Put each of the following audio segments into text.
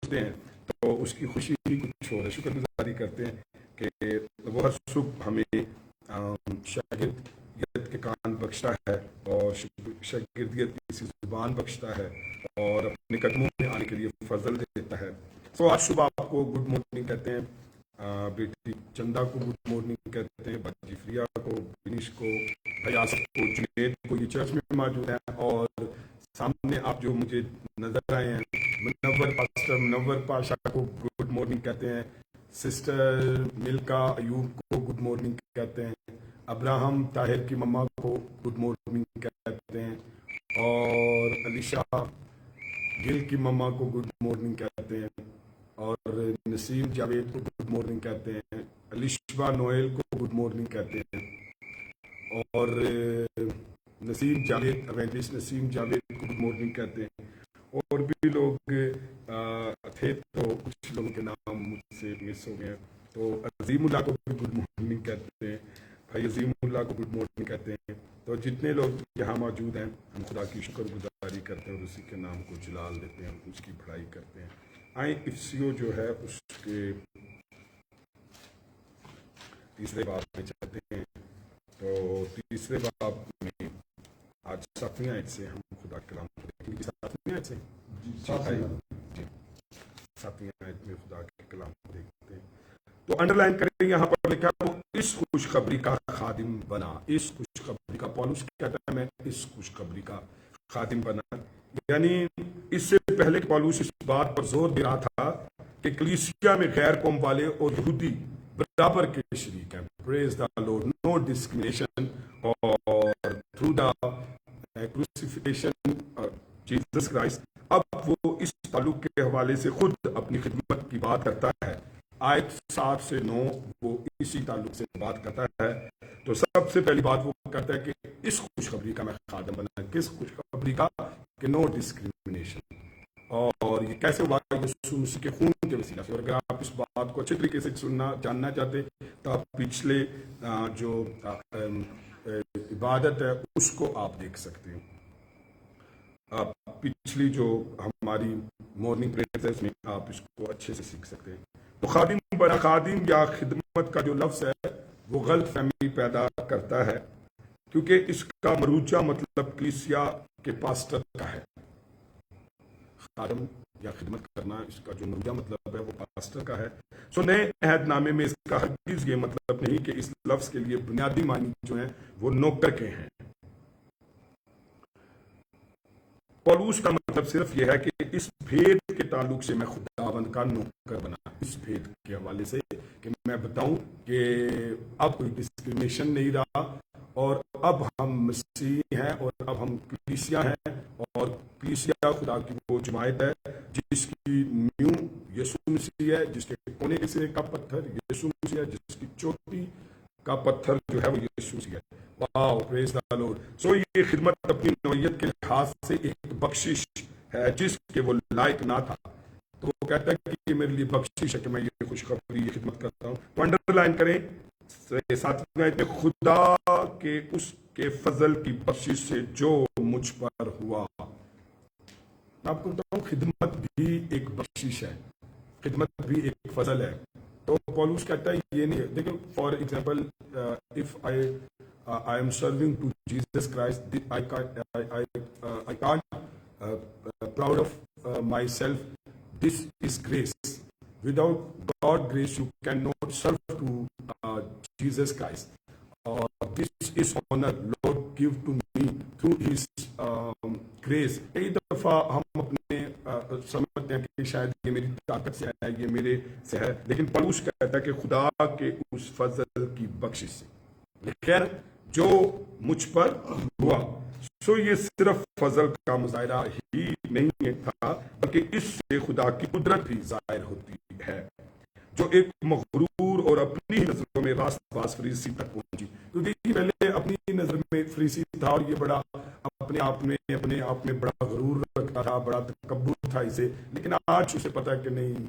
سوچتے ہیں تو اس کی خوشی ہی کچھ اور ہے. شکر گزاری کرتے ہیں کہ وہ ہر صبح ہمیں شاگردیت کے کان بخشتا ہے اور شاگردیت کی سی زبان بخشتا ہے اور اپنے قدموں میں آنے کے لیے فضل دیتا ہے. سو آج صبح آپ کو گڈ مارننگ کہتے ہیں, بیٹی چندہ کو گڈ مارننگ کہتے ہیں, باجی فریا کو, بنیش کو, بھائی آصف کو, جنید کو, یہ چرچ میں موجود ہیں. اور سامنے آپ جو مجھے نظر آئے ہیں, منور پاسٹر منور پاشا کو گڈ مارننگ کہتے ہیں, سسٹر ملکا ایوب کو گڈ مارننگ کہتے ہیں, ابراہم طاہر کی مما کو گڈ مارننگ کہتے ہیں, اور علیشا گل کی مما کو گڈ مارننگ کہتے ہیں, اور نسیم جاوید کو گڈ مارننگ کہتے ہیں, علیشبا نویل کو گڈ مارننگ کہتے ہیں, اور نسیم جاوید ایونجلسٹ نسیم جاوید کو گڈ مارننگ کہتے ہیں. اور بھی لوگ تھے تو کچھ لوگوں کے نام مجھ سے مس ہو گئے. تو عظیم اللہ کو بھی گڈ مارننگ کہتے ہیں, بھائی عظیم اللہ کو گڈ مارننگ کہتے ہیں. تو جتنے لوگ یہاں موجود ہیں ہم خدا کی شکر گزاری کرتے ہیں اور اسی کے نام کو جلال دیتے ہیں, اس کی بڑائی کرتے ہیں. آئیں افسیو جو ہے اس کے تیسرے باب میں چلتے ہیں. تو تیسرے باب میں آج 7ویں آیت سے ہم خدا کے کلام کو دیکھیں گے. 7ویں آیت سے جی 7ویں آیت میں خدا کے کلام کو دیکھتے ہیں. تو انڈر لائن کریں, یہاں پر لکھا وہ اس خوشخبری کا خادم بنا. اس خوشخبری کا, پولس کہتا ہے میں اس خوشخبری کا خادم بنا. یعنی اس سے پہلے کہ پولس اس بات پر زور دے رہا تھا کہ کلیسیا میں غیر قوم والے اور یہودی برابر کے شریک ہیں. پریز دا لارڈ, نو ڈسکریمنیشن. اور تھرو دا کروسیفیکشن جیسس کرائسٹ اب وہ اس تعلق کے حوالے سے خود اپنی خدمت کی بات کرتا ہے. آیت 7 سے 9 وہ اسی تعلق سے بات کرتا ہے. تو سب سے پہلی بات وہ کرتا ہے کہ اس خوشخبری کا میں خادم بنا. کس خوشخبری کا؟ کہ نو ڈسکریمنیشن. اور یہ کیسے ہوا؟ یسوع مسیح کے خون کے وسیلہ سے. اور اگر آپ اس بات کو اچھے طریقے سے جاننا چاہتے تو آپ پچھلے جو عبادت ہے اس کو آپ دیکھ سکتے ہیں. پچھلی جو ہماری مارننگ پریئرز میں آپ اس کو اچھے سے سیکھ سکتے ہیں. تو خادم بنا, خادم یا خدمت کا جو لفظ ہے وہ غلط فہمی پیدا کرتا ہے, کیونکہ اس کا مروجہ مطلب کلیسیا کے پاسٹر کا ہے. خادم یا خدمت کرنا, اس کا جو مروجہ مطلب ہے وہ پاسٹر کا ہے. سو نئے عہد نامے میں اس کا ہرگز یہ مطلب نہیں کہ اس لفظ کے لیے بنیادی معنی جو ہیں وہ نوکر کے ہیں. پولوس کا مطلب صرف یہ ہے کہ اس بھید کے تعلق سے میں خداوند کا نوکر بنا. اس بھید کے حوالے سے کہ میں بتاؤں کہ اب کوئی ڈسکریمنیشن نہیں رہا, اور اب ہم مسیحی ہیں, اور اب ہم کلیسیا ہیں, اور کلیسیا خدا کی وہ جماعت ہے جس کی نیو یسوع مسیح ہے, جس کے کونے کے سرے کا پتھر یسوع مسیح ہے, جس کی چوٹی کا پتھر جو ہے وہ یسوع مسیح ہے. واو, پریز دی لارڈ. سو یہ خدمت اپنی نوعیت کے لحاظ سے ایک بخشش ہے جس کے وہ لائق نہ تھا. تو وہ کہتا ہے کہ یہ میرے لیے بخشش ہے کہ میں یہ خوشخبری یہ خدمت کرتا ہوں. تو انڈر لائن کریں 7ویں آیت میں, خدا کے اس کے فضل کی بخشش سے جو مجھ پر ہوا. میں آپ کو بتاؤں خدمت بھی ایک بخشش ہے, خدمت بھی ایک فضل ہے. تو پولوس کہتا ہے یہ نہیں. دیکھیں for example if I am serving to Jesus Christ, I can't proud of myself. This is grace. Without God grace you cannot serve to Jesus Christ. This is honor Lord give to me through His grace. کئی دفعہ ہم اپنے سمجھتے ہیں کہ شاید یہ میری طاقت سے ہے, یہ میرے سے ہے, لیکن پولوس کہتا ہے کہ خدا کے اس فضل کی بخشش سے خیر جو مجھ پر ہوا. سو یہ صرف فضل کا مظاہرہ ہی نہیں تھا بلکہ اس سے خدا کی قدرت بھی ظاہر ہوتی ہے جو ایک مغرور اور اپنی نظروں میں راست باز فریسی تک پہنچی. کیونکہ پہلے اپنی نظر میں فریسی تھا اور یہ بڑا اپنے آپ میں بڑا غرور رکھتا تھا, بڑا تکبر تھا اسے. لیکن آج اسے پتا ہے کہ نہیں,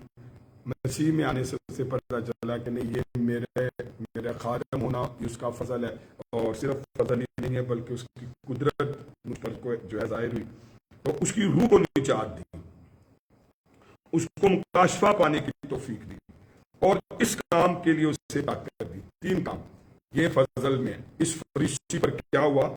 مسیح میں آنے سے اسے پتا چلا کہ نہیں, یہ میرے خادم ہونا اس کا فضل ہے, اور صرف فضل ہی نہیں ہے بلکہ اس کی قدرت مجھ پر کو جو ہے ظاہر ہوئی. تو اس کی روح کو نجات دی. اس کو مکاشفہ پانے کی توفیق دی اور اس کام کے لیے اسے طاقت دی. 3 کام یہ فضل میں. اس فرشتے پر کیا ہوا؟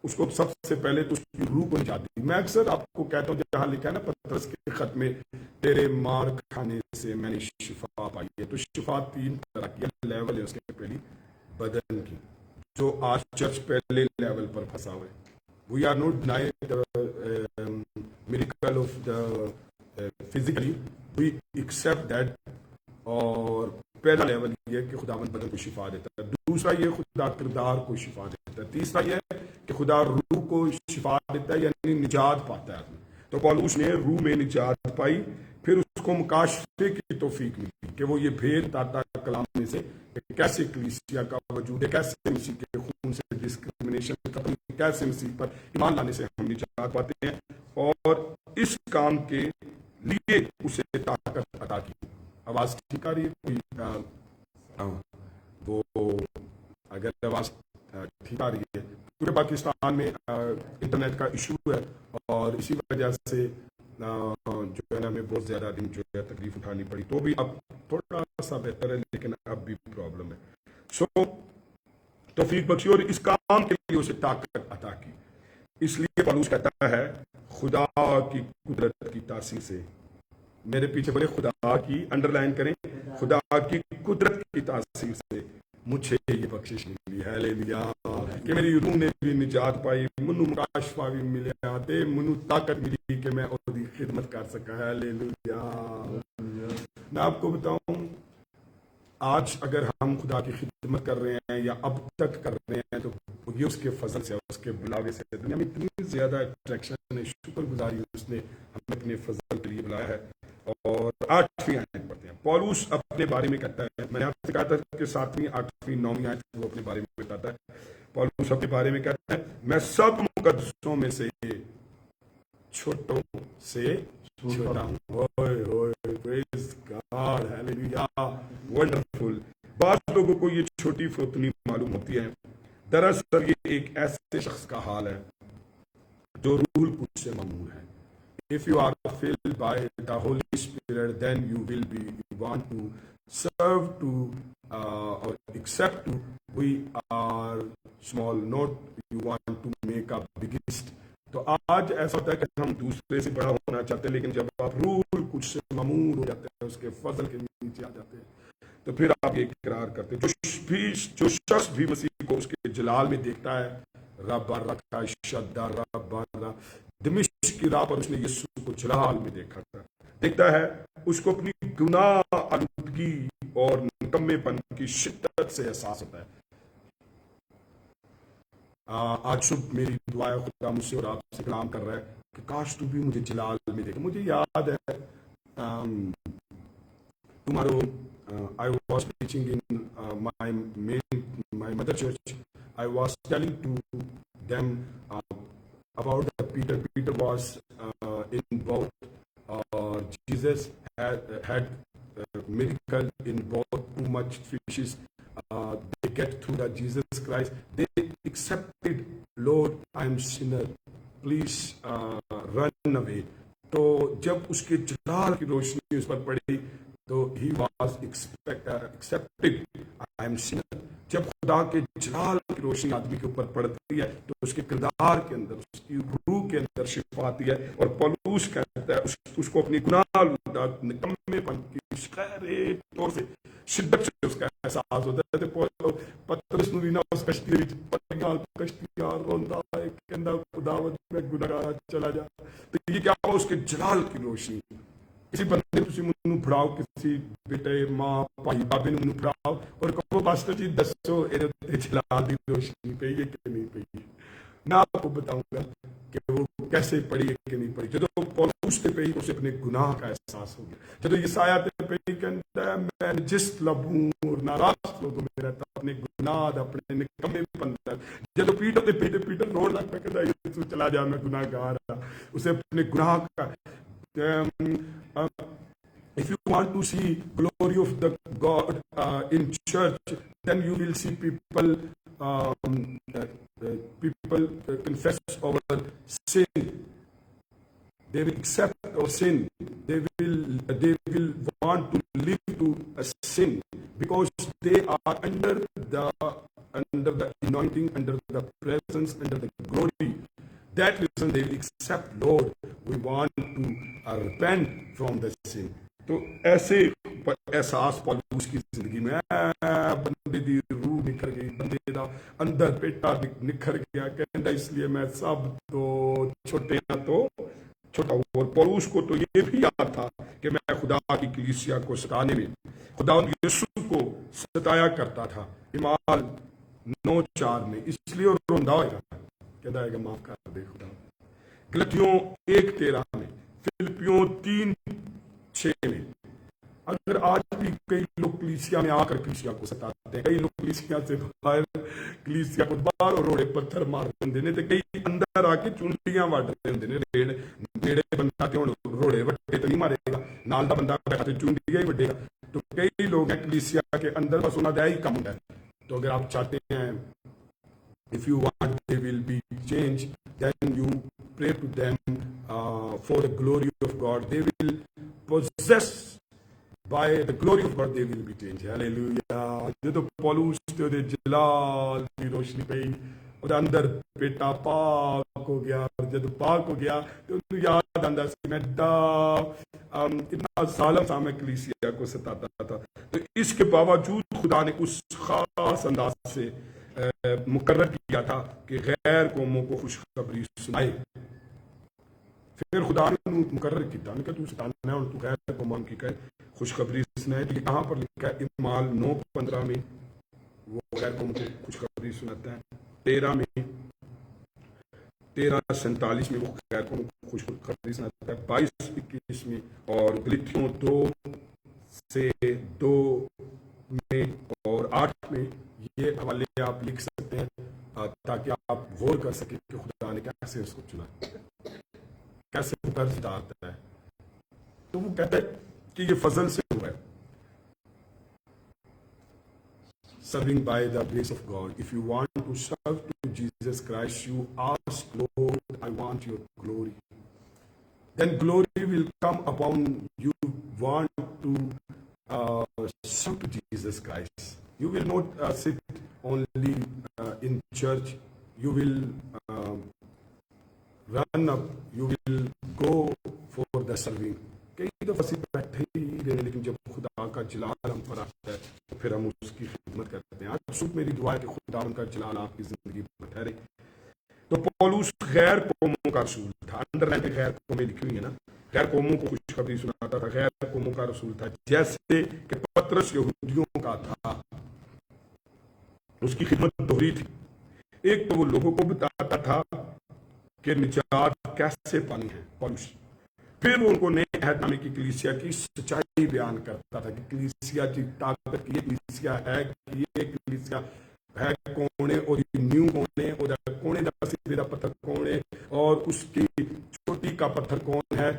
اس کو سب سے پہلے تو اس کی روح کو نجات دی. میں اکثر آپ کو کہتا ہوں جہاں لکھا ہے نا پترس کے خط میں تیرے مار کھانے سے میں نے شفا پائی ہے. تو شفا 3 طرح کی لیول ہے اس کے. پہلی بدن کی جو آج چرچ پہلے لیول پر پھنسا ہوا ہے. We are not denying the miracle of the physically, we accept that. اور پہلا لیول یہ ہے کہ خداوند بدن کو شفا دیتا ہے. دوسرا یہ خدا کردار کو شفا دیتا ہے. تیسرا یہ ہے کہ خدا روح کو شفا دیتا ہے یعنی نجات پاتا ہے. تو پولوس نے روح میں نجات پائی. پھر اس کو مکاشفے کی توفیق ملی کہ وہ یہ بھید داتا کلام میں سے کیسے کلیسیا کا وجود ہے, کیسے مسیح کے خون سے ڈسکرمنیشن ختم, کیسے مسیح پر ایمان لانے سے ہم نجات پاتے ہیں, اور اس کام کے لیے اسے طاقت عطا کی. آواز ٹھیک آ رہی ہے کوئی؟ وہ اگر آواز ٹھیک آ رہی ہے. پورے پاکستان میں انٹرنیٹ کا ایشو ہے اور اسی وجہ سے جو ہے نا ہمیں بہت زیادہ دن جو ہے تکلیف اٹھانی پڑی. تو بھی اب تھوڑا سا بہتر ہے لیکن اب بھی پرابلم ہے. سو توفیق بخشی اور اس کام کے لیے اسے طاقت عطا کی. اس لیے پولوس کہتا ہے خدا کی قدرت کی تاثیر سے. میرے پیچھے بڑے خدا کی انڈر لائن کریں, خدا کی قدرت کی تاثیر سے مجھے یہ بخشش ملی. ہیلیلویا کہ میری روح نے بھی نجات پائی, منو مکاشفہ بھی ملیا تے منو طاقت ملی کہ میں اور دی خدمت کر سکا. ہیلیلویا. میں آپ کو بتاؤں آج اگر ہم خدا کی خدمت کر رہے ہیں یا اب تک کر رہے ہیں تو یہ اس کے فضل سے, اس کے بلاوے سے. دنیا میں اتنی زیادہ اٹریکشن ہے, شکر گزاری اس نے ہمیں اپنے فضل کے لیے بلایا ہے. اور 8ویں آیت پڑھتے ہیں. پولوس اپنے بارے میں کہتا ہے, میں نے آپ سے کہا تھا کہ 7ویں 8ویں 9ویں آیت وہ اپنے بارے میں بتاتا ہے. پولوس اپنے بارے میں کہتا ہے میں سب مقدسوں میں سے چھوٹوں سے چھوٹا ہوں. ہوئے ہوئے پریز گاڈ, ہیلیلویا, ونڈرفل. بعض لوگوں کو یہ چھوٹی فروتنی معلوم ہوتی ہے. دراصل یہ ایک ایسے شخص کا حال ہے جو روح القدس سے مامور ہے. If you are filled by the Holy Spirit, then you will be, you want to serve to or accept to, we are small, not you want to make a biggest. تو آج ایسا ہوتا ہے کہ ہم دوسرے سے بڑا ہونا چاہتے ہیں, لیکن جب آپ روح القدس سے مامور ہو جاتے ہیں, اس کے فضل کے نیچے آ جاتے ہیں, تو پھر آپ یہ اقرار کرتے ہیں. جو شخص بھی مسیح کو اس کے جلال میں دیکھتا ہے, رب رکھا شدہ رب دمشق کی راہ پر اس نے یسوع کو جلال میں دیکھتا ہے, اس کو اپنی گناہ آلودگی اور نکمے پن کی شدت سے احساس ہوتا ہے. آج صبح میری دعا خدا مجھ سے اور آپ سے کلام کر رہا ہے کہ کاش تو بھی مجھے جلال میں دیکھے. مجھے یاد ہے tomorrow I was preaching in my mother church. I was telling to them about the Peter. Peter was in boat. Jesus had miracle in boat, too much fishes. They get through the Jesus Christ. They accepted, Lord, I am sinner. Please run away. تو جب اس کے جلال کی روشنی اس پر پڑی تو he was accepted, I am sinner. جب خدا کے جلال کی روشنی آدمی کے اوپر پڑتی ہے تو اس کے کردار کے اندر, اس کی روح کے اندر شفا آتی ہے. اور پولوس کہتا ہے اس کو اپنی گناہ نکمے پن کی طور سے شدت سے اس کا احساس ہوتا ہے. پترس نو نا اس کشتی وچ پڑیاں کشتیاں روندا ہے کہندا خداوند میں گناہگار چلا جا. تو یہ کیا ہو, اس کے جلال کی روشنی. کسی بندے تسی منو پڑھاؤ, کسی بیٹے ماں بھائی بابے نو پڑھاؤ اور کہو پاسٹر جی دسو اے جلال دی روشنی پئی ہے کہ نہیں پئی ہے. میں آپ کو بتاؤں گا کہ وہ کیسے پڑھی ہے کہ نہیں پڑھی. جب پولوس پہ پئی اسے اپنے گناہ کا احساس ہو گیا. جب یسایہ پہ پئی کہتا ہے میں جس لبوں اور ناراض لوگوں میں رہتا اپنے گناہ اپنے نکمے پن. جب پیٹر پہ پیٹر روڑ لگ پہ کہتا ہے چلا جا میں گناہ گار رہا. اسے اپنے گناہ کا if you want to see glory of the God in church, then you will see people confess our sin. they will accept our sin. They will want to live to a sin because they are under the anointing, under the presence, under the glory. That reason they will accept, Lord, we want to repent from the sin. تو ایسے احساس پالوس کی زندگی میں بندے دی روح نکھر گئی, بندے دا اندر پیٹا نکھر گیا, کہندا اس لیے میں سب تو چھوٹے تو چھوٹا ہوں. اور پالوس کو تو یہ بھی یاد تھا کہ میں خدا کی کلیسیا کو ستانے میں خدا یسوع کو ستایا کرتا تھا. اعمال 9:4 میں اس لیے روندا ہوئے گا, کہتا ہے کہ معاف کر دے خدا. گلتیوں 1:13 میں, فلپیوں 3:6 میں. اگر آج بھی کئی لوگ کلیسیا میں آ کر کلیسیا کو ستاتے ہیں, کئی لوگ کلیسیا سے باہر کلیسیا کو باہر روڑے پتھر مار دے نے, تے کئی اندر آ کے چونڈیاں وڈ دے نے. نیڑے بندہ تے ہن روڑے وڈے تے نہیں مارے گا, نال دا بندہ بیٹھا تے چونڈیاں ہی وڈے گا. تو کئی لوگ ہیں کلیسیا کے اندر بس انہاں دا ہی کم ہے. تو اگر آپ چاہتے ہیں if you want they will be changed, then you pray to them for the glory of God. They will possess by the glory of God, they will be changed. Hallelujah. جدو پالوس تے دے جلال دی روشنی پئی, اور اندر بیٹا پاک ہو گیا. جدو پاک ہو گیا تو انہوں یاد آندا سی میں اتنا ظالم تھا, میں کلیسیا کو ستاتا تھا. تو اس کے باوجود خدا نے اس خاص انداز سے مقرر کیا تھا کہ غیر قوموں کو خوشخبری سنائے. پھر خدا نے مقرر کیا کہ تو ستانا ہے اور تو غیر قوموں کی خوشخبری سنائے. تو کہاں پر لکھا ہے؟ اعمال 9:15 میں وہ غیر قوموں کو خوشخبری سناتا ہے. 13:47 میں وہ غیر قوموں کو خوشخبری سناتا ہے. 22:21 میں, اور گلتیوں 2:2 میں اور 8 میں یہ حوالے آپ لکھ سکتے ہیں تاکہ آپ غور کر سکیں کہ خدا نے کیسے اس کو چنا, کیسے طرز ڈالتا ہے. تو وہ کہتا ہے کہ یہ فضل سے ہوا ہے. Serving by the grace of God. If you want to serve to Jesus Christ, you ask, Lord, I want your glory. Then glory will come upon you. Want to serve to Jesus Christ. You will not sit only in church. You will run up. You will go for the serving. کئی دفعہ سے بیٹھے ہی رہنے, لیکن جب خدا کا جلال ہم پر آتا ہے تو پھر ہم اس کی خدمت کرتے ہیں. آج صبح میری دعا ہے کہ خدا ان کا جلال آپ کی زندگی پر ٹھہرے. تو پولوس غیر قوموں کا رسول تھا. انڈر لائن پہ غیر قومیں لکھی ہوئی ہیں نا, غیر قوموں کو خوشخبری سناتا تھا, غیر قوموں کا رسول تھا. جیسے کہ پطرس یہودیوں کا تھا, اس کی خدمت دوہری تھی. ایک تو وہ لوگوں کو بتاتا تھا کہ نجات کیسے پانی ہے پالوس, پھر وہ ان کو نئے عہد نامے کی کلیسیا کی سچائی بیان کرتا تھا کہ کلیسیا کی طاقت کی یہ کلیسیا ہے, کہ یہ کلیسیا ہے کون ہے, اور یہ نیو کون ہے, اور کون ہے سیدھے دا پتھر کون ہے, اور اس کی چوٹی کا پتھر کون ہے,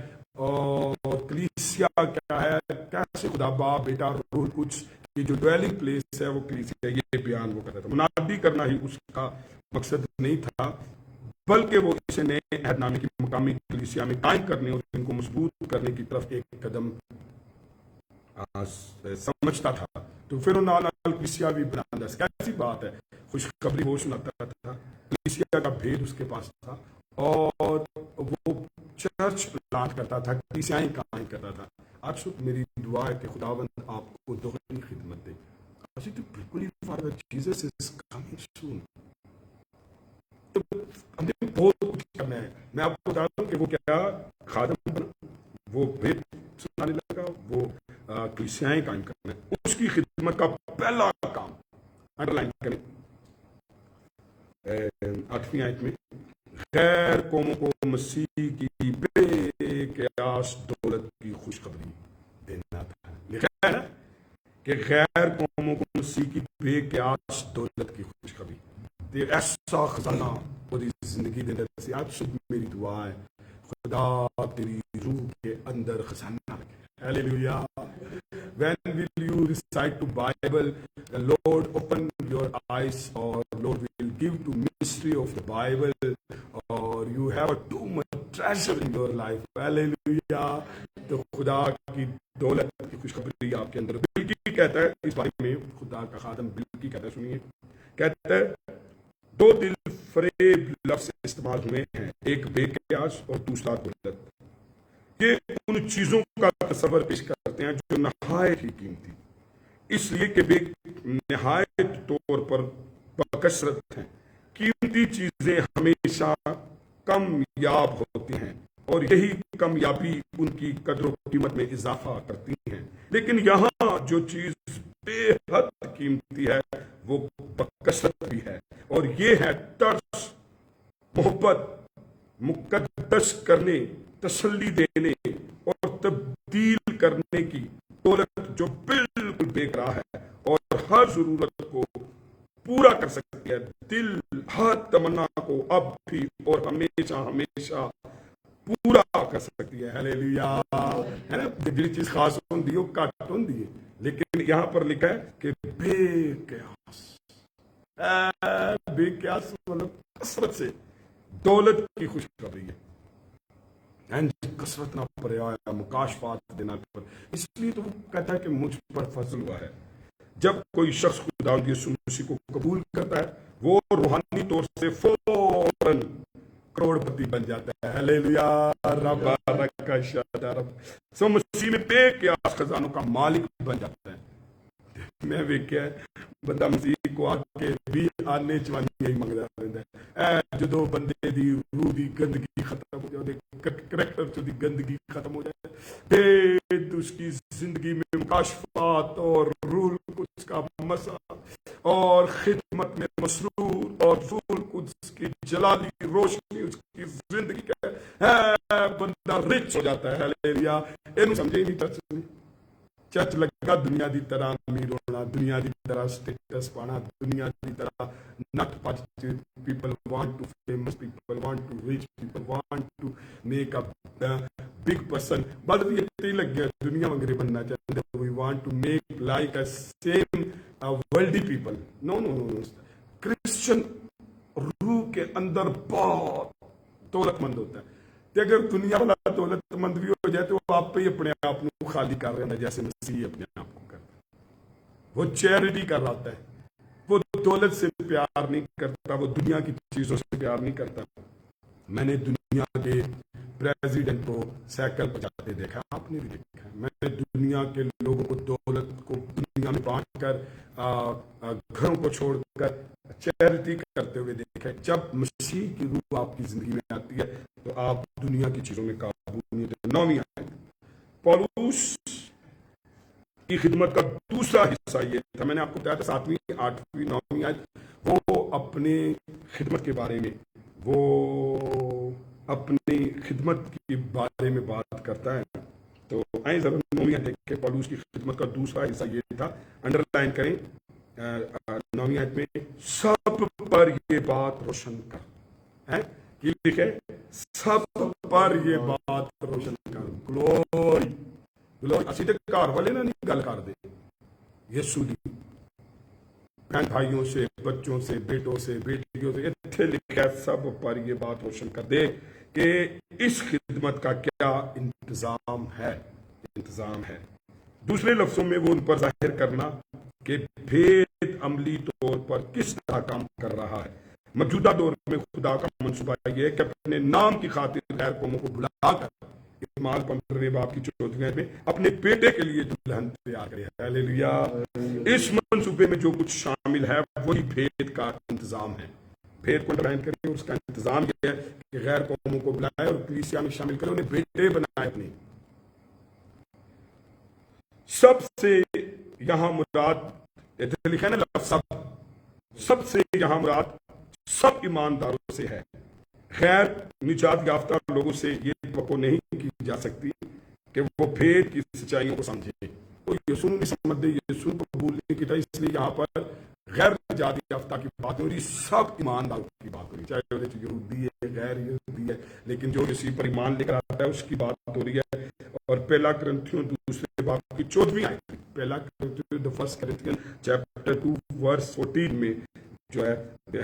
اور کلیسیا کیا ہے, کیسے خدا باپ بیٹا روح القدس کی جو ڈویلنگ پلیس ہے وہ کلیسیا. یہ بیان وہ کرتا تھا. منادی کرنا ہی اس کا مقصد نہیں تھا, بلکہ وہ اسے نئے عہد نامے کی مقامی کلیسیا میں قائم کرنے اور ان کو مضبوط کرنے کی طرف ایک قدم سمجھتا تھا. تو پھر وہ نال کلیسیا بھی بناتا. کیسی بات ہے, خوشخبری وہ سناتا تھا, کلیسیا کا بھید اس کے پاس تھا, اور وہ چرچ پلانٹ کرتا تھا, کلیسیاں قائم کرتا تھا. آج صبح میری دعا ہے کہ خداوند آپ کو دوہری خدمت دے. آج تو بالکل ہی فارغ, جیسس از کمنگ سون. تو ہم نے بہت کچھ کرنا ہے. میں آپ کو بتا دوں کہ وہ کیا خادم بنا, وہ بھید سنانے لگا, وہ کلیسیاں قائم کرنا ہے. اس کی خدمت کا پہلا کام انڈر لائن کریں 8ویں آیت میں, غیر قوموں کو مسیح کی بے قیاس دولت کی خوشخبری دینا تھا. لکھا ہے نا کہ غیر قوموں کو مسیح کی بے قیاس دولت کی خوشخبری. ایسا خزانہ پوری زندگی دے اندر سے. آج صبح میری دعا ہے خدا تیری روح کے اندر خزانہ رکھے. Hallelujah. When will you recite to Bible, the Lord open your eyes, or Lord will give to mystery of the Bible, or you have too much treasure in your life. Hallelujah. تو خدا کی دولت کی خوشخبری آپ کے اندر. بلکی کہتا ہے اس بارے میں, خدا کا خادم بلکی کہتا ہے, سنیے, کہتا ہے دو دل فریب لفظ استعمال ہوئے ہیں, ایک بے قیاس اور دوسرا دولت. یہ ان چیزوں کا تصور پیش کرتے ہیں جو نہایت ہی قیمتی, اس لیے کہ بے نہایت طور پر بکثرت ہیں. قیمتی چیزیں ہمیشہ کمیاب ہوتی ہیں اور یہی کامیابی ان کی قدر و قیمت میں اضافہ کرتی ہیں. لیکن یہاں جو چیز بے حد قیمتی ہے وہ بکثرت بھی ہے, اور یہ ہے ترس, محبت, مقدس کرنے, تسلی دینے اور تبدیل کرنے کی دولت جو بالکل بے قرار ہے اور ہر ضرورت کو پورا کر سکتی ہے, دل ہر تمنا کو اب بھی اور ہمیشہ ہمیشہ پورا کر سکتی ہے. ہلیلویا. ہے نا, جی چیز خاص ہوندی ہے کٹ ہوندی ہے, لیکن یہاں پر لکھا ہے کہ بے قیاس. بے قیاس مطلب کثرت سے دولت کی خوشخبری ہے. کثرت نہ پر آیا مکاشفات دینا پر, اس لیے تو وہ کہتا ہے کہ مجھ پر فضل ہوا ہے. جب کوئی شخص خداوند یسوع مسیح کو قبول کرتا ہے وہ روحانی طور سے فوراً کروڑ پتی بن جاتا ہے. ہلیلویا. رب رکھا شادہ رب سو مسیح میں بے قیاس خزانوں کا مالک بن جاتا ہے. میں ویکھیا بندہ مسیح کو آ کے بھی آنے چوانی ہی منگتا رہتا ہے. جدو بندے دی روح دی گندگی ختم ہو جائے, کریکٹر چ دی گندگی ختم ہو جائے, پھر اس کی زندگی میں مکاشفات اور روح القدس کا مسا اور خدمت میں مسرور اور روح القدس کی جلالی روشنی اس کی زندگی کا بندہ رچ ہو جاتا ہے. ہلیلویا. یہ سمجھے نہیں چرچ لگا دنیا دی طرح امیر ہونا, دنیا دی طرح سٹیٹس پانا, دنیا دی طرح نٹ پچ. People want to famous, people want to rich, people want to make a big person. بس یہ لگ گیا دنیا وغیرہ بننا چاہتے ہیں. We want to make like a same worldly people. No no no. Christian روح کے اندر بہت دولت مند ہوتا ہے. اگر دنیا والا دولت مند بھی ہو جائے تو آپ ہی اپنے آپ کو خالی کر رہے ہیں, جیسے مسیح اپنے آپ کو کرتا ہے. وہ چیریٹی کر رہا ہے, وہ دولت سے پیار نہیں کرتا, وہ دنیا کی چیزوں سے پیار نہیں کرتا. میں نے دنیا کے پریزیڈنٹ کو سائیکل بجاتے دیکھا, آپ نے بھی دیکھا. میں نے دنیا کے لوگوں کو دولت کو دنیا میں بانٹ کر گھروں کو چھوڑ کر چیریٹی کرتے ہوئے دیکھا. جب مسیح کی روح آپ کی زندگی میں آتی ہے تو آپ دنیا کی چیزوں میں قابو نہیں ہوتے. 9ویں آیت, پولس کی خدمت کا دوسرا حصہ یہ تھا. میں نے آپ کو بتایا تھا 7ویں 8ویں 9ویں آیت وہ اپنے خدمت کے بارے میں, وہ اپنی خدمت کے بارے میں بات کرتا ہے. تو آئیں ذرا 9ویں آیت دیکھیں. پولس کی خدمت کا دوسرا حصہ یہ تھا, انڈر لائن کریں 9ویں آیت میں, سب پر یہ بات روشن کر. یہ لکھے سب پر یہ بات روشن کر. Glory glory. اسی تک گھر والے نہ نہیں گل کر دے, یسوع دی بہن بھائیوں سے, بچوں سے, بیٹوں سے, بیٹیوں سے, اتنے لکھا سب پر یہ بات روشن کر دے کہ اس خدمت کا کیا انتظام ہے. انتظام ہے. دوسرے لفظوں میں وہ ان پر ظاہر کرنا کہ بھید عملی طور پر کس طرح کام کر رہا ہے. موجودہ دور میں خدا کا منصوبہ یہ ہے کہ اپنے نام کی خاطر غیر قوموں کو بلا کر اعمال 15 باب کی 14 میں اپنے بیٹے کے لیے دلہن تیار کرے. ہلیلویا. اس منصوبے میں جو کچھ شامل ہے وہی بھید کا انتظام ہے. بھید کو ڈرائن کریں, اس کا انتظام یہ ہے کہ غیر قوموں کو بلائے اور کلیسیا میں شامل کرے, انہیں بیٹے بنائے اپنے. سب سے یہاں مراد لکھا ہے نا لفظ سب سے یہاں مراد سب ایمانداروں سے ہے. خیر نجات یافتہ لوگوں سے یہ توقع نہیں کی جا سکتی کہ وہ بھید کی سچائیوں کو سمجھیں. وہ یسوع نہیں سمجھتے, یسوع کو قبول نہیں کیا, اس لیے یہاں پر غیر نجات یافتہ کی بات ہو رہی, سب ایمانداروں کی بات ہو رہی, چاہے وہ یہودی ہے غیر یہودی ہے, لیکن جو اسی پر ایمان لے کر آتا ہے اس کی بات ہو رہی ہے. اور پہلا کرنتھیوں دوسرے باب کی 14ویں آیت, پہلا کرنتھیوں فرسٹ کرنتھین چیپٹر 2 ورس 14 میں جو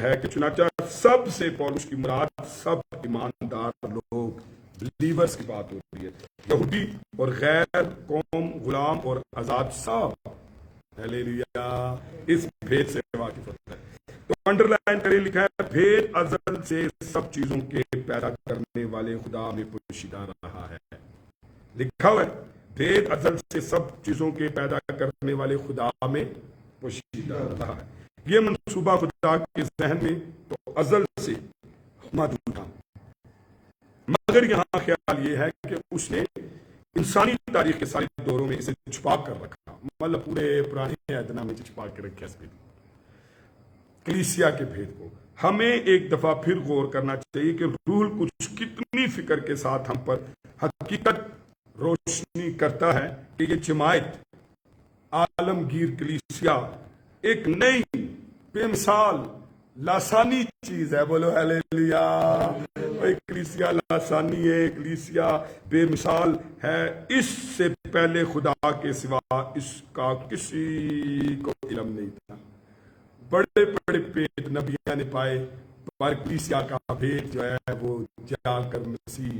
ہے کہ چنانچہ سب سے پولس کی مراد سب ایماندار لوگ بلیورز کی بات ہوتی ہے، یہودی اور غیر، قوم، غلام اور آزاد، سب ہیلیلویا اس بھید سے واقف ہوتا ہے۔ تو انڈر لائن کرے لکھا ہے، بھید ازل سے سب چیزوں کے پیدا کرنے والے خدا میں پوشیدہ رہا ہے۔ لکھا ہوا ہے بھید ازل سے سب چیزوں کے پیدا کرنے والے خدا میں پوشیدہ رہا ہے۔ یہ منصوبہ خدا کے ذہن میں تو ازل سے موجود تھا، مگر یہاں خیال یہ ہے کہ اس نے انسانی تاریخ کے سارے دوروں میں اسے چھپا کر رکھا، مطلب پورے پرانے عہد نامے میں چھپا کے رکھا اس کلیسیا کے بھید کو۔ ہمیں ایک دفعہ پھر غور کرنا چاہیے کہ روح القدس کتنی فکر کے ساتھ ہم پر حقیقت روشنی کرتا ہے کہ یہ جماعت عالمگیر کلیسیا ایک نئی بے مثال لاسانی چیز ہے۔ بولو ہیلیلویا، کلیسیا لاسانی ہے، کلیسیا بے مثال ہے، اس سے پہلے خدا کے سوا اس کا کسی کو علم نہیں تھا۔ بڑے بڑے بھید نبیوں نے پائے، پر کلیسیا کا بھید جو ہے وہ جا کر مسیح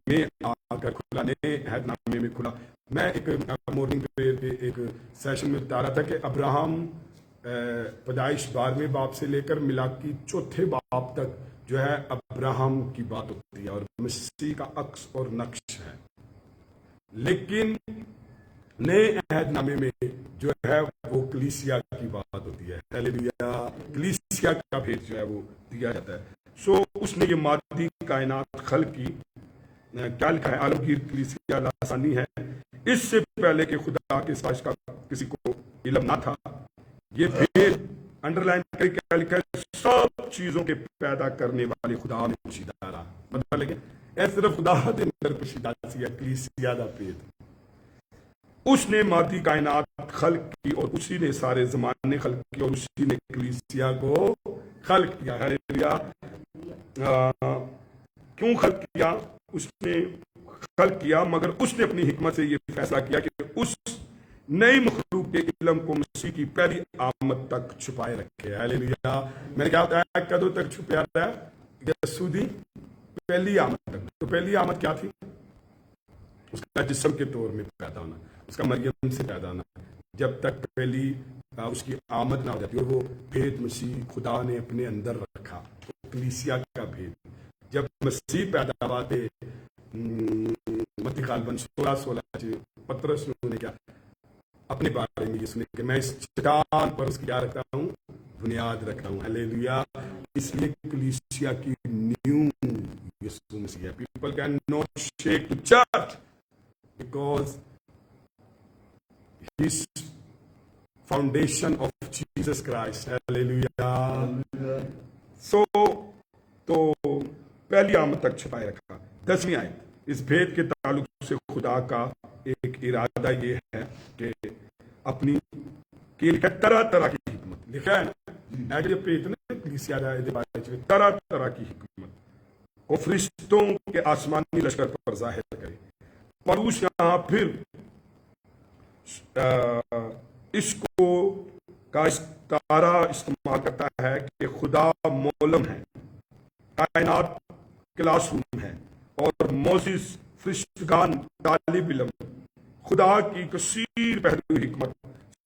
میں آ کر کھلا، نئے عہد نامے میں کھلا۔ میں ایک مارننگ پریئر کے ایک سیشن میں بتا رہا تھا کہ ابراہم پیدائش 12ویں باب سے لے کر ملاکی 4 باب تک جو ہے ابراہم کی بات ہوتی ہے اور مسیح کا عکس اور نقش ہے، لیکن نئے عہد نامے میں جو ہے وہ کلیسیا کی بات ہوتی ہے۔ ہیلیلویا، کلیسیا کا بھید جو ہے وہ دیا جاتا ہے۔ اس نے یہ مادی کائنات خلق کی، کیا لکھا ہے، عالمگیر کلیسیا لاسانی ہے، اس سے پہلے کہ خدا کے ساتھ کا کسی کو علم نہ تھا۔ یہ بھید انڈر لائن کر کے لکھا ہے، سب چیزوں کے پیدا کرنے والے خدا میں پوشیدہ رہا۔ پتہ لگے اے صرف خدا دے اندر پوشیدہ سی ہے کلیسیا دا بھید۔ اس نے مادی کائنات خلق کی اور اسی نے سارے زمانے خلق کی اور اسی نے کلیسیا کو خلق کیا۔ ہیلیلویا، کیوں خلق کیا؟ اس نے خلق کیا مگر اس نے اپنی حکمت سے یہ فیصلہ کیا کہ اس نئی مخلوق کے علم کو مسیح کی پہلی آمد تک چھپائے رکھے۔ ہیلیلویا، میں نے کیا بتایا کدوں تک چھپایا ہے؟ یسوع دی پہلی آمد تک۔ تو پہلی آمد کیا تھی؟ اس کا جسم کے طور میں پیدا ہونا، اس کا مریم سے پیدا ہونا۔ جب تک پہلی اس کی آمد نہ ہو جاتی، اور وہ بھید مسیح خدا نے اپنے اندر رکھا، کلیسیا کا بھید۔ جب مسیح پیدا ہوا تھے، متی غالباً 16 پترس نے کیا اپنے بارے میں یہ سنے کہ میں اس چٹان پر اس کی کیا رکھتا ہوں؟ بنیاد رکھتا ہوں۔ ہیلیلویا، اس لیے کلیسیا کی نیو یسوع مسیح ہے۔ People can not shake the church because his foundation of Jesus Christ. Hallelujah. تو پہلی آمد تک چھپائے رکھا۔ 10ویں آیت، اس بھید کے تعلق سے خدا کا ایک ارادہ یہ ہے کہ اپنی طرح طرح کی حکمت، لکھا ہے نا طرح طرح کی حکمت کو فرشتوں کے آسمانی لشکر پر ظاہر کرے۔ پولس یہاں پھر اس کو کا استعارہ استعمال کرتا ہے کہ خدا مولم ہے، کائنات کلاس روم ہے، اور موزز فرشتگان طالب علم۔ خدا کی کثیر پہلو حکمت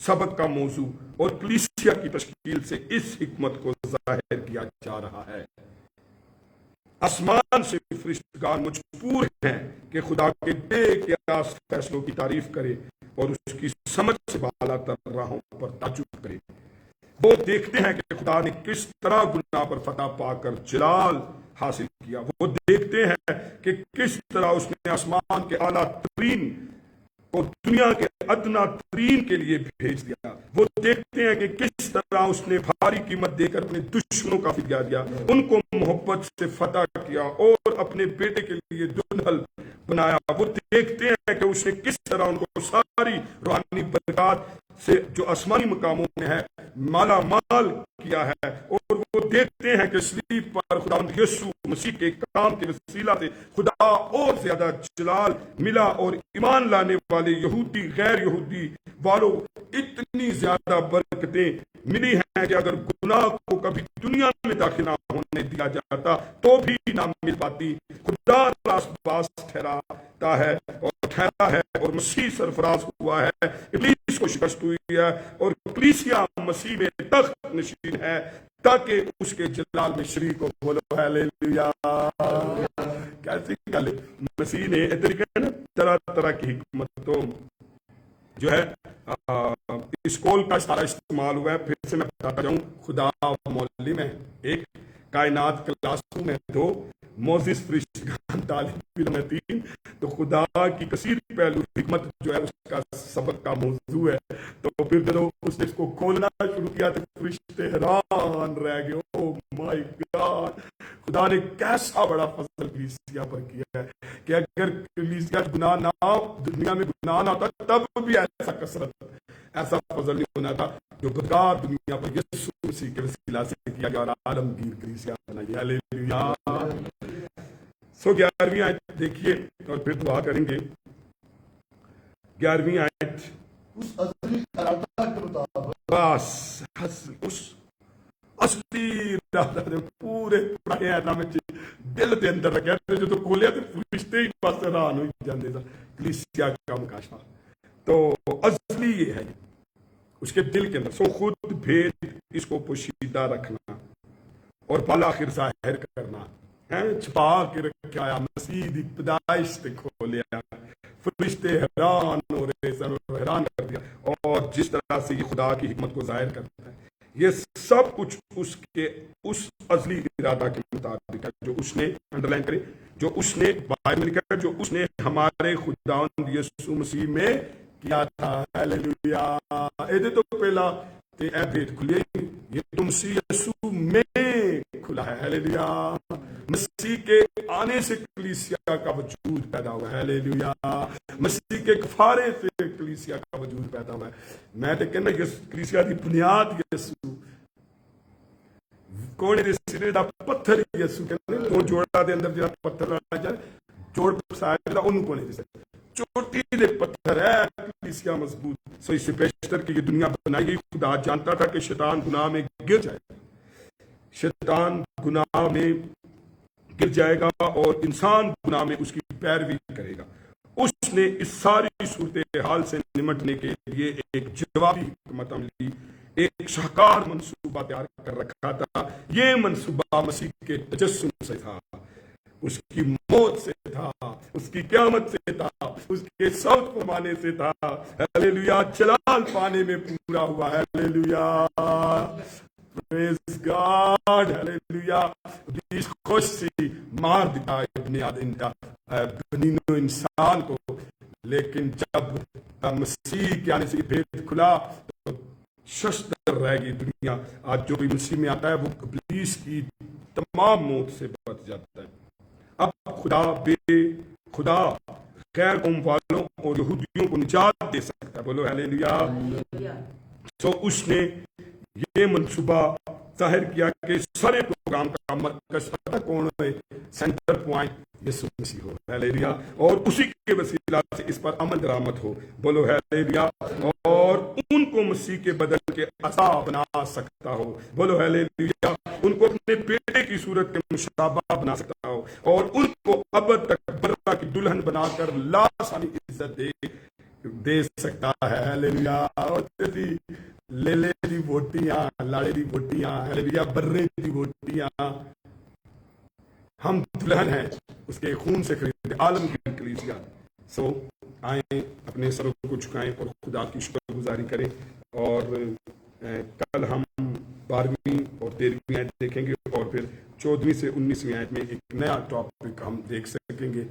سبق کا موضوع اور کلیسیا کی تشکیل سے اس حکمت کو ظاہر کیا جا رہا ہے۔ آسمان سے فرشتگان مجبور ہیں کہ خدا کے بے قیاس فیصلوں کی تعریف کرے اور اس کی سمجھ سے بالا تر راہوں پر تعجب کرے۔ وہ دیکھتے ہیں کہ خدا نے کس طرح گناہ پر فتح پا کر جلال حاصل کیا۔ وہ دیکھتے ہیں کہ کس طرح اس نے آسمان کے اعلیٰ ترین کو دنیا کے ادنا ترین کے لیے بھیج دیا۔ وہ دیکھتے ہیں کہ کس طرح اس نے بھاری قیمت دے کر اپنے دشمنوں کا فدیہ دیا، ان کو محبت سے فتح کیا اور اپنے بیٹے کے لیے دلہن بنایا۔ وہ دیکھتے ہیں کہ اس نے کس طرح ان کو ساری روحانی برکات سے جو آسمانی مقاموں میں ہے مالا مال کیا ہے، اور وہ دیکھتے ہیں کہ صلیب پر خداوند یسوع مسیح کے کام کے وسیلہ سے خدا اور زیادہ جلال ملا، اور ایمان لانے والے یہودی غیر یہودی والوں اتنی زیادہ برکتیں ملی ہیں کہ اگر گناہ کو کبھی دنیا میں داخل نہ ہونے دیا جاتا تو بھی نہ مل پاتی. خدا راست باز ٹھہراتا ہے اور ٹھہرا ہے اور مسیح سرفراز ہوا ہے, ابلیس کو شکست ہوئی ہے اور کلیسیا مسیح میں تخت نشین ہے تاکہ اس کے جلال میں شریک ہو. بولو ہیلیلویا. کیسی گل ہے, مسیح نے طرح طرح کی حکمت تو جو ہے اس کول کا سارا استعمال ہوا ہے. پھر سے میں بتاتا جاؤں, خدا معلم ہے ایک, کائنات کلاس روم ہے دو, موزس فرشتگان طالب علم ہے تین, تو خدا کی کثیر پہلو حکمت جو ہے اس کا سبق کا موضوع ہے. تو پھر جب اس نے اس کو کھولنا شروع کیا تو فرشتے حیران رہ گئے. او مائی گاڈ, خدا نے کیسا بڑا فضل کلیسیا پر کیا ہے کہ اگر کلیسیا گناہ نہ دنیا میں گناہ نہ ہوتا تب بھی ایسا کثرت ایسا فضل نہیں ہونا تھا جو بدکار دنیا پر یسوع مسیح کے وسیلہ سے کیا گیا اور عالمگیر کلیسیا بنائی. ہیلیلویا. سو 11ویں آیت دیکھیے اور پھر دعا کریں گے. 11ویں آیت, اس ازلی ارادہ کے مطابق بس اس اصلی ارادہ پورے پرانے احکام دل کے اندر رکھا جو تو کھولیا تو فرشتے ہی پاس حیران ہو جاندے سن. کلیسیا کا مکاشفہ تو اصلی یہ ہے اس کے دل کے اندر. سو خود بھید اس کو پوشیدہ رکھنا اور بالآخر ظاہر کرنا, چھپا کے رکھا ہے مسیح دی پیدائش سے کھولیا, فرشتے حیران ہو رہے سن, حیران کر دیا. اور جس طرح سے یہ خدا کی حکمت کو ظاہر کرتا ہے, یہ سب کچھ اس ازلی ارادہ کے مطابق ہے جو اس نے, انڈرلائن کرے, جو اس نے بائبل میں لکھا ہے, جو اس نے ہمارے خداوند یسوع مسیح میں کیا تھا. ہیلیلویا. یہ تو پہلا تے اے بھید کھلے, یہ تو مسیح یسوع میں کھلا ہے. ہیلیلویا. مسیح کے آنے سے کلیسیا کا وجود پیدا ہوا ہے. ہیلیلویا. مسیح کے کفارے سے کلیسیا کا وجود پیدا ہوا ہے. میں تو کہنا کلیسیا کی بنیاد یسوع کونے دے سرے دا پتھر یسوع کہندے, تو جوڑا دے اندر جڑا پتھر لا جائے جوڑ پسایا اونوں کونے دے چوٹی دے پتھر ہے کلیسیا مضبوط. سو اس سے بیشتر کہ یہ دنیا بنائی گئی, خدا جانتا تھا کہ شیطان گناہ میں گر جائے گا, شیطان گناہ میں گر جائے گا اور انسان گناہ میں اس کی پیروی کرے گا. اس نے اس ساری صورتحال سے نمٹنے کے لیے ایک جوابی حکمت عملی, ایک شاہکار منصوبہ تیار کر رکھا تھا. یہ منصوبہ مسیح کے تجسم سے تھا, اس کی موت سے تھا, اس کی قیامت سے تھا, اس کے صوت فرمانے سے تھا. ہیلیلویا. جلال پانے میں پورا ہوا. ہیلیلویا. پریز گاڈ. ہیلیلویا. ابلیس خوش سی مار دیتا ابن آدم کا بنینو انسان کو, لیکن جب مسیح کے آنے سے یہ بھید کھلا تو ششدر رہ گئی دنیا. آج جو بھی مسیح میں آتا ہے وہ ابلیس کی تمام موت سے بچ جاتا ہے. اب خدا غیر قوم والوں اور یہودیوں کو نجات دے سکتا ہے. بولو ہیلیلویا. سو اس نے یہ منصوبہ ظاہر کیا کہ سارے پروگرام کا مرکز پتہ کون ہے, سینٹر پوائنٹ یسوع مسیح ہو. ہیلیلویا. اور اسی کے وسیلہ سے اس پر عمل درآمد ہو. بولو ہیلیلویا. اور ان کو مسیح کے بدن کے اعضاء بنا سکتا ہو. بولو ہیلیلویا. ان کو اپنے بیٹے کی صورت کے مشابہ بنا سکتا ہو اور ان کو ابد تک برا کی دلہن بنا کر لاسانی عزت دے سکتا ہے. ہیلیلویا. لے لے دی ووٹیاں, لاڑے دی ووٹیاں, ہیلیلویا, برے دی ووٹیاں, ہم دلہن ہیں اس کے خون سے خریدے عالم کی کلیسیا. سو آئیں اپنے سروں کو جھکائیں اور خدا کی شکر گزاری کریں. اور کل ہم 12ویں اور 13ویں آیت دیکھیں گے اور پھر 14ویں سے 19ویں آیت میں ایک نیا ٹاپک ہم دیکھ سکیں گے.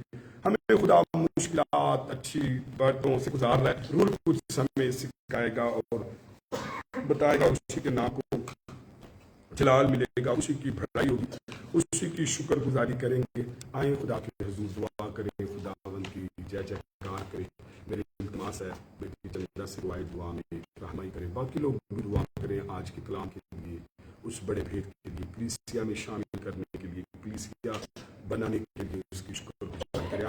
ہمیں خدا مشکلات اچھی باتوں سے گزار رہا ہے, روح القدس ہمیں سکھائے گا اور بتائے گا, اسی کے نام کو جلال ملے گا, اسی کی بھلائی ہوگی, اسی کی شکر گزاری کریں گے. آئیں خدا کے حضور دعا کریں, خداوند کی جے جیکار کریں. میری التماس ہے میری چندہ سے دعا میں رہنمائی کریں, باقی لوگ بھی دعا کریں آج کے کلام کے لیے, اس بڑے بھید کے لیے, کلیسیا میں شامل کرنے کے لیے, کلیسیا بنانے کے لیے, اس کی شکر